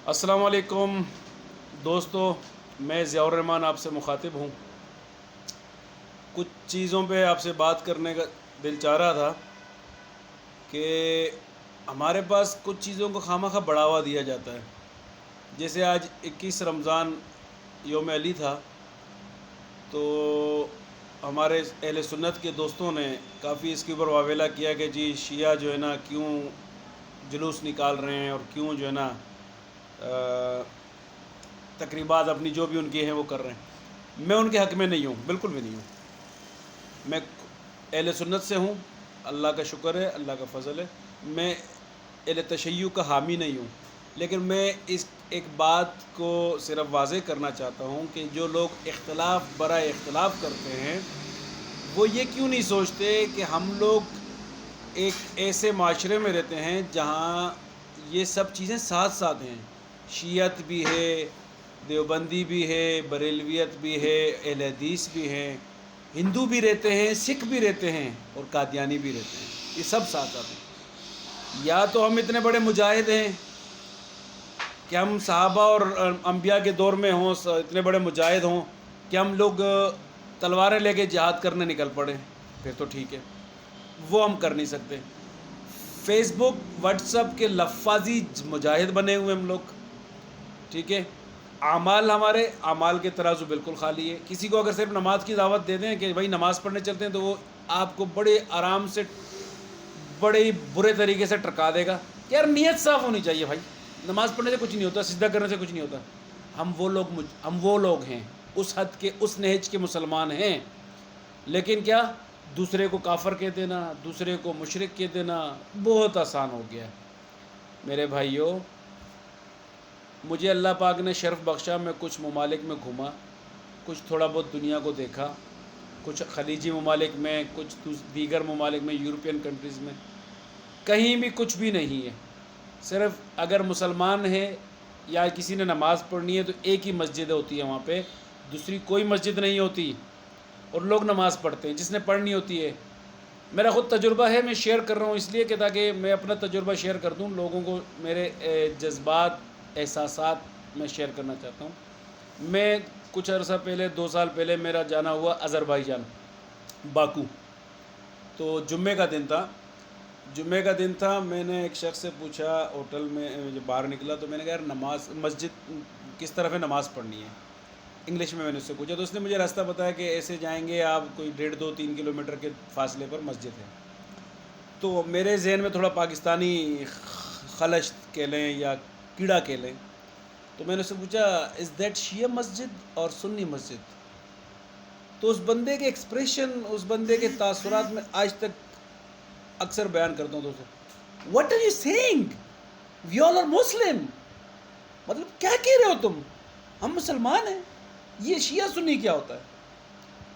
السلام علیکم دوستو، میں ضیاء الرحمن آپ سے مخاطب ہوں۔ کچھ چیزوں پہ آپ سے بات کرنے کا دل چاہ رہا تھا کہ ہمارے پاس کچھ چیزوں کو خواہ بڑھاوا دیا جاتا ہے۔ جیسے آج 21 رمضان یوم علی تھا، تو ہمارے اہل سنت کے دوستوں نے کافی اس کے اوپر واویلا کیا کہ جی شیعہ جو ہے نا کیوں جلوس نکال رہے ہیں اور کیوں جو ہے نا تقریبات اپنی جو بھی ان کی ہیں وہ کر رہے ہیں۔ میں ان کے حق میں نہیں ہوں، بالکل بھی نہیں ہوں۔ میں اہل سنت سے ہوں، اللہ کا شکر ہے، اللہ کا فضل ہے۔ میں اہل تشیع کا حامی نہیں ہوں، لیکن میں اس ایک بات کو صرف واضح کرنا چاہتا ہوں کہ جو لوگ اختلاف برائے اختلاف کرتے ہیں وہ یہ کیوں نہیں سوچتے کہ ہم لوگ ایک ایسے معاشرے میں رہتے ہیں جہاں یہ سب چیزیں ساتھ ساتھ ہیں۔ شیعت بھی ہے، دیوبندی بھی ہے، بریلویت بھی ہے، اہل حدیث بھی ہیں، ہندو بھی رہتے ہیں، سکھ بھی رہتے ہیں اور قادیانی بھی رہتے ہیں۔ یہ سب ساتھ ساتھ ہیں۔ یا تو ہم اتنے بڑے مجاہد ہیں کہ ہم صحابہ اور انبیاء کے دور میں ہوں، اتنے بڑے مجاہد ہوں کہ ہم لوگ تلواریں لے کے جہاد کرنے نکل پڑیں، پھر تو ٹھیک ہے، وہ ہم کر نہیں سکتے۔ فیس بک واٹس ایپ کے لفاظی مجاہد بنے ہوئے ہم لوگ، ٹھیک ہے۔ اعمال، ہمارے اعمال کے ترازو بالکل خالی ہے۔ کسی کو اگر صرف نماز کی دعوت دے دیں کہ بھائی نماز پڑھنے چلتے ہیں، تو وہ آپ کو بڑے آرام سے بڑے ہی برے طریقے سے ٹرکا دے گا کہ یار نیت صاف ہونی چاہیے بھائی، نماز پڑھنے سے کچھ نہیں ہوتا، سجدہ کرنے سے کچھ نہیں ہوتا۔ ہم وہ لوگ ہیں، اس حد کے، اس نہج کے مسلمان ہیں، لیکن کیا دوسرے کو کافر کہہ دینا، دوسرے کو مشرک کہہ دینا بہت آسان ہو گیا ہے۔ میرے بھائیوں، مجھے اللہ پاک نے شرف بخشا، میں کچھ ممالک میں گھوما، کچھ تھوڑا بہت دنیا کو دیکھا، کچھ خلیجی ممالک میں، کچھ دیگر ممالک میں، یورپین کنٹریز میں، کہیں بھی کچھ بھی نہیں ہے۔ صرف اگر مسلمان ہے یا کسی نے نماز پڑھنی ہے تو ایک ہی مسجد ہوتی ہے، وہاں پہ دوسری کوئی مسجد نہیں ہوتی، اور لوگ نماز پڑھتے ہیں جس نے پڑھنی ہوتی ہے۔ میرا خود تجربہ ہے، میں شیئر کر رہا ہوں اس لیے کہ تاکہ میں اپنا تجربہ شیئر کر دوں لوگوں کو، میرے جذبات، احساسات میں شیئر کرنا چاہتا ہوں۔ میں کچھ عرصہ پہلے، 2 سال پہلے میرا جانا ہوا آذربائیجان، باکو۔ تو جمعے کا دن تھا، میں نے ایک شخص سے پوچھا ہوٹل میں، جب باہر نکلا تو میں نے کہا یار مسجد کس طرف ہے، نماز پڑھنی ہے، انگلش میں نے اس سے پوچھا، تو اس نے مجھے راستہ بتایا کہ ایسے جائیں گے آپ، کوئی 1.5 2 3 کلومیٹر کے فاصلے پر مسجد ہے۔ تو میرے ذہن میں تھوڑا پاکستانی خلشت کہہ لیں یا کیڑا کہہ لیں، تو میں نے اس سے پوچھا از دیٹ شیعہ مسجد اور سنی مسجد؟ تو اس بندے کے ایکسپریشن، اس بندے کے تاثرات میں آج تک اکثر بیان کرتا ہوں دوستوں، what are you saying, we all are Muslim, مطلب کیا کہہ رہے ہو تم، ہم مسلمان ہیں، یہ شیعہ سنی کیا ہوتا ہے؟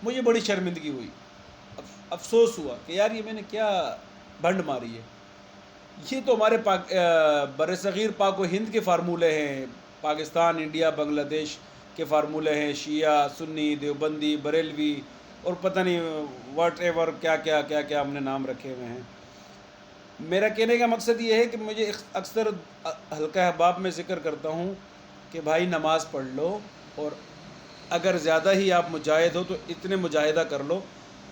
مجھے بڑی شرمندگی ہوئی، افسوس ہوا کہ یار یہ میں نے کیا بھنڈ ماری ہے۔ یہ تو ہمارے بر صغیر پاک و ہند کے فارمولے ہیں، پاکستان، انڈیا، بنگلہ دیش کے فارمولے ہیں، شیعہ، سنی، دیوبندی، بریلوی اور پتہ نہیں واٹ ایور کیا کیا ہم نے نام رکھے ہوئے ہیں۔ میرا کہنے کا مقصد یہ ہے کہ مجھے اکثر حلقہ احباب میں ذکر کرتا ہوں کہ بھائی نماز پڑھ لو، اور اگر زیادہ ہی آپ مجاہد ہو تو اتنے مجاہدہ کر لو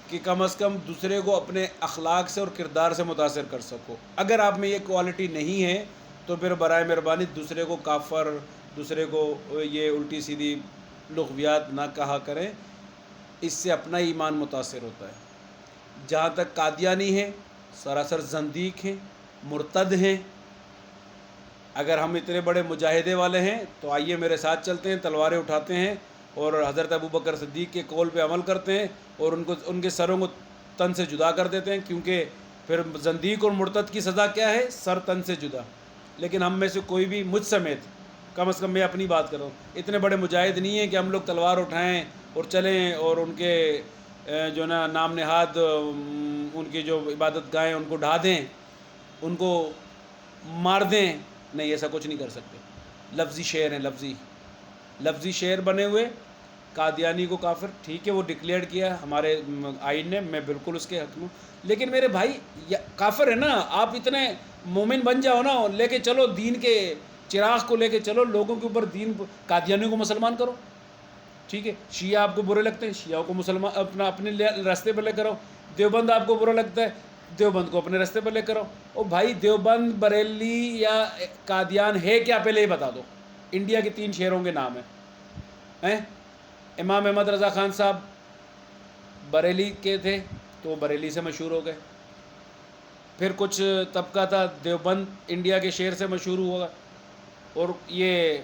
کہ کم از کم دوسرے کو اپنے اخلاق سے اور کردار سے متاثر کر سکو۔ اگر آپ میں یہ کوالٹی نہیں ہے تو پھر برائے مہربانی دوسرے کو کافر، دوسرے کو یہ الٹی سیدھی لغویات نہ کہا کریں، اس سے اپنا ایمان متاثر ہوتا ہے۔ جہاں تک قادیانی ہیں، سراسر زندیق ہیں، مرتد ہیں۔ اگر ہم اتنے بڑے مجاہدے والے ہیں تو آئیے میرے ساتھ چلتے ہیں، تلواریں اٹھاتے ہیں اور حضرت ابوبکر صدیق کے قول پہ عمل کرتے ہیں اور ان کے سروں کو تن سے جدا کر دیتے ہیں، کیونکہ پھر زندیق اور مرتد کی سزا کیا ہے؟ سر تن سے جدا۔ لیکن ہم میں سے کوئی بھی، مجھ سمیت، کم از کم میں اپنی بات کروں، اتنے بڑے مجاہد نہیں ہیں کہ ہم لوگ تلوار اٹھائیں اور چلیں اور ان کے جو نا نام نہاد ان کی جو عبادت گاہیں ان کو ڈھا دیں، ان کو مار دیں۔ نہیں، ایسا کچھ نہیں کر سکتے۔ لفظی شعر ہیں، لفظی شعر بنے ہوئے۔ قادیانی کو کافر، ٹھیک ہے، وہ ڈکلیئر کیا ہمارے آئین نے، میں بالکل اس کے حق میں ہوں، لیکن میرے بھائی کافر ہے نا، آپ اتنے مومن بن جاؤ نا، لے کے چلو دین کے چراغ کو لے کے چلو، لوگوں کے اوپر دین، قادیانیوں کو مسلمان کرو، ٹھیک ہے، شیعہ آپ کو برے لگتے ہیں، شیعہ کو مسلمان اپنے راستے پر لے کر آؤ، دیوبند آپ کو برا لگتا ہے، دیوبند کو اپنے راستے پر لے کر آؤ۔ او بھائی دیوبند، بریلی یا قادیان ہے کیا، پہلے یہ بتا دو۔ انڈیا کے 3 شہروں کے نام ہیں۔ امام احمد رضا خان صاحب بریلی کے تھے تو وہ بریلی سے مشہور ہو گئے، پھر کچھ طبقہ تھا دیوبند انڈیا کے شہر سے مشہور ہوا، اور یہ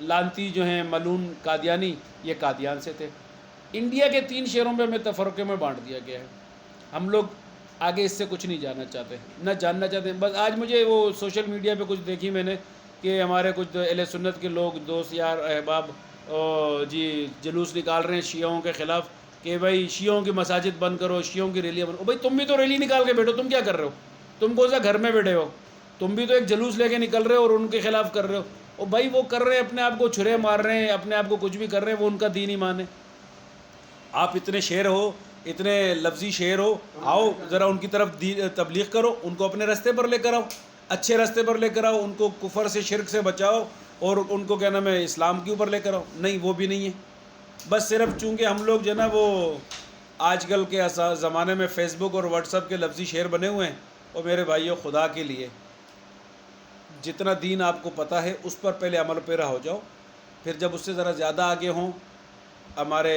لانتی جو ہیں ملون قادیانی، یہ قادیان سے تھے۔ انڈیا کے 3 شہروں پہ ہمیں تفرقے میں بانٹ دیا گیا ہے۔ ہم لوگ آگے اس سے کچھ نہیں جاننا چاہتے، نہ جاننا چاہتے ہیں۔ بس آج مجھے وہ سوشل میڈیا پہ کچھ دیکھی میں نے کہ ہمارے کچھ اہل سنت کے لوگ، دوست یار احباب جی جلوس نکال رہے ہیں شیعوں کے خلاف کہ بھائی شیعوں کی مساجد بند کرو، شیعوں کی ریلیاں بند کرو۔ بھائی تم بھی تو ریلی نکال کے بیٹھو، تم کیا کر رہے ہو؟ تم کون سا گھر میں بیٹھے ہو؟ تم بھی تو ایک جلوس لے کے نکل رہے ہو اور ان کے خلاف کر رہے ہو۔ اور بھائی وہ کر رہے ہیں، اپنے آپ کو چھرے مار رہے ہیں، اپنے آپ کو کچھ بھی کر رہے ہیں، وہ ان کا دین ایمان ہے۔ آپ اتنے شعر ہو، اتنے لفظی شعر ہو، آؤ ذرا ان کی طرف تبلیغ کرو، ان کو اپنے راستے پر لے کر آؤ، اچھے راستے پر لے کر آؤ، ان کو کفر سے، شرک سے بچاؤ، اور ان کو کیا نام ہے اسلام کے اوپر لے کر آؤ۔ نہیں، وہ بھی نہیں ہے۔ بس صرف چونکہ ہم لوگ جو ہے نا وہ آج کل کے زمانے میں فیس بک اور واٹس ایپ کے لفظی شعر بنے ہوئے ہیں۔ اور میرے بھائیوں، خدا کے لیے جتنا دین آپ کو پتہ ہے اس پر پہلے عمل پیرا ہو جاؤ، پھر جب اس سے ذرا زیادہ آگے ہوں، ہمارے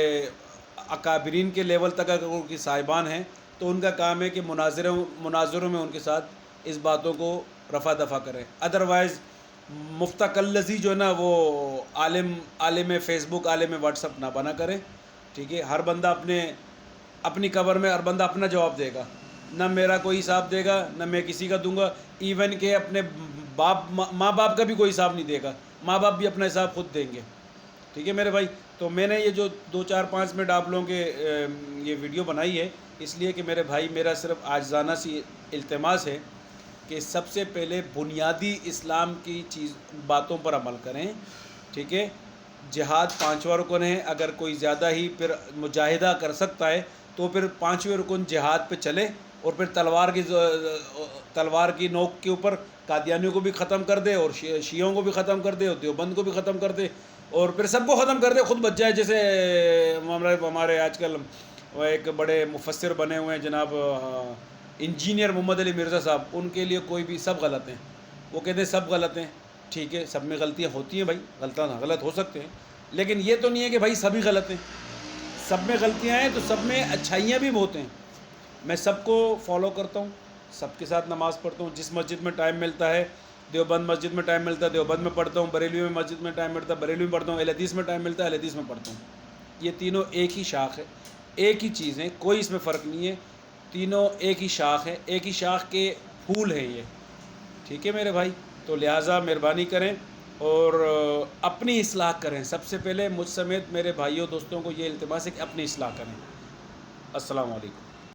اکابرین کے لیول تک اگر ان کی صاحبان ہیں تو ان کا کام ہے کہ مناظروں میں ان کے ساتھ اس باتوں کو رفع دفع کریں۔ ادروائز مفتقلزی جو ہے نا وہ عالم فیس بک، عالم واٹس ایپ نہ بنا کرے، ٹھیک ہے۔ ہر بندہ اپنی قبر میں ہر بندہ اپنا جواب دے گا، نہ میرا کوئی حساب دے گا، نہ میں کسی کا دوں گا، ایون کہ اپنے ماں باپ کا بھی کوئی حساب نہیں دے گا، ماں باپ بھی اپنا حساب خود دیں گے، ٹھیک ہے میرے بھائی۔ تو میں نے یہ جو 2-4-5 منٹ آپ لوگوں کے یہ ویڈیو بنائی ہے اس لیے کہ میرے بھائی میرا صرف عاجزانہ سی التماس ہے کہ سب سے پہلے بنیادی اسلام کی باتوں پر عمل کریں، ٹھیک ہے۔ جہاد 5واں رکن ہے، اگر کوئی زیادہ ہی پھر مجاہدہ کر سکتا ہے تو پھر 5ویں رکن جہاد پہ چلے، اور پھر تلوار کی نوک کے اوپر قادیانیوں کو بھی ختم کر دے، اور شیعوں کو بھی ختم کر دے، اور دیوبند کو بھی ختم کر دے، اور پھر سب کو ختم کر دے، خود بچ جائے۔ جیسے ہمارے آج کل وہ ایک بڑے مفسر بنے ہوئے ہیں جناب انجینئر محمد علی مرزا صاحب، ان کے لیے کوئی بھی سب غلط ہیں، وہ کہتے ہیں سب غلط ہیں، ٹھیک ہے، سب میں غلطیاں ہوتی ہیں بھائی، غلط ہو سکتے ہیں، لیکن یہ تو نہیں ہے کہ بھائی سبھی غلط ہیں۔ سب میں غلطیاں ہیں تو سب میں اچھائیاں بھی بہت ہیں۔ میں سب کو فالو کرتا ہوں، سب کے ساتھ نماز پڑھتا ہوں، جس مسجد میں ٹائم ملتا ہے، دیوبند مسجد میں ٹائم ملتا ہے دیوبند میں پڑھتا ہوں، بریلی میں مسجد میں ٹائم ملتا ہے بریلی میں پڑھتا ہوں، اہل حدیث میں ٹائم ملتا ہے اہل حدیث میں پڑھتا ہوں۔ یہ تینوں ایک ہی شاخ ہے، ایک ہی چیز ہے، کوئی اس میں فرق نہیں ہے، تینوں ایک ہی شاخ ہے، ایک ہی شاخ کے پھول ہیں یہ، ٹھیک ہے میرے بھائی۔ تو لہٰذا مہربانی کریں اور اپنی اصلاح کریں، سب سے پہلے مجھ سمیت میرے بھائیوں دوستوں کو یہ التماس ہے کہ اپنی اصلاح کریں۔ السلام علیکم۔